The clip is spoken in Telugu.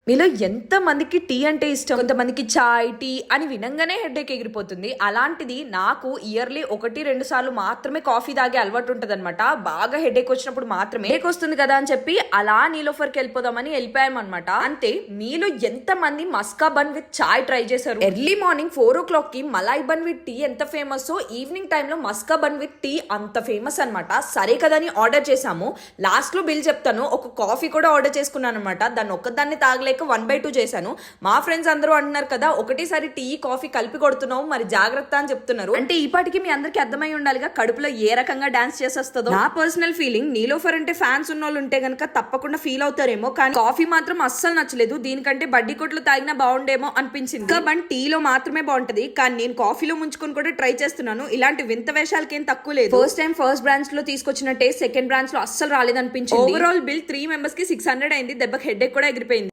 మీలో ఎంత మందికి టీ అంటే ఇష్టం? కొంతమందికి చాయ్, టీ అని వినంగానే హెడేక్ ఎగిరిపోతుంది. అలాంటిది నాకు ఇయర్లీ 1-2 సార్లు మాత్రమే కాఫీ తాగే అలవాటు ఉంటదన్నమాట. బాగా హెడేక్ వచ్చినప్పుడు మాత్రమే హెడేక్ వస్తుంది కదా అని చెప్పి అలా నీలోఫర్కి వెళ్ళిపోదామని వెళ్ళిపోయామన్నమాట. అంతే మీలో ఎంత మంది మస్కా బన్ విత్ చాయ్ ట్రై చేశారు? ఎర్లీ మార్నింగ్ 4 o'clock కి మలాయ్ బన్ విత్ టీ ఎంత ఫేమస్, ఈవినింగ్ టైమ్ లో మస్కా బన్ విత్ టీ అంత ఫేమస్ అనమాట. సరే కదా అని ఆర్డర్ చేసాము. లాస్ట్ లో బిల్ చెప్తాను. ఒక కాఫీ కూడా ఆర్డర్ చేసుకున్నాను అనమాట. దాన్ని ఒక్కదాన్ని తాగలేక 1/2 చేశాను. మా ఫ్రెండ్స్ అందరూ అంటున్నారు కదా, ఒకటేసారి టీ కాఫీ కలిపి కొడుతున్నావు, మరి జాగ్రత్త అని చెప్తున్నారు. అంటే ఈ పాటికి మీ అందరికి అర్థమై ఉండాలిగా కడుపులో ఏ రకంగా డాన్స్ చేసేస్తుందో. నా పర్సనల్ ఫీలింగ్, నీలోఫర్ అంటే ఫ్యాన్స్ ఉన్న వాళ్ళు ఉంటే గనక తప్పకుండా ఫీల్ అవుతారేమో, కానీ కాఫీ మాత్రం అస్సలు నచ్చలేదు. దీనికంటే బడ్డీ కొట్లు తాగినా బాగుండేమో అనిపించింది. బట్ టీలో మాత్రమే బాగుంటది, కానీ నేను కాఫీలో ముంచుకొని కూడా ట్రై చేస్తున్నాను. ఇలాంటి వింత వేషాలకి ఏం తక్కువ లేదు. ఫస్ట్ టైం ఫస్ట్ బ్రాంచ్ లో తీసుకొచ్చిన టేస్ట్ సెకండ్ బ్రాంచ్ లో అస్సలు రాలేదనిపించింది. ఓవరాల్ బిల్ 3 members కి 600 అయింది. దెబ్బకి హెడేక్ కూడా ఎగిరిపోయింది.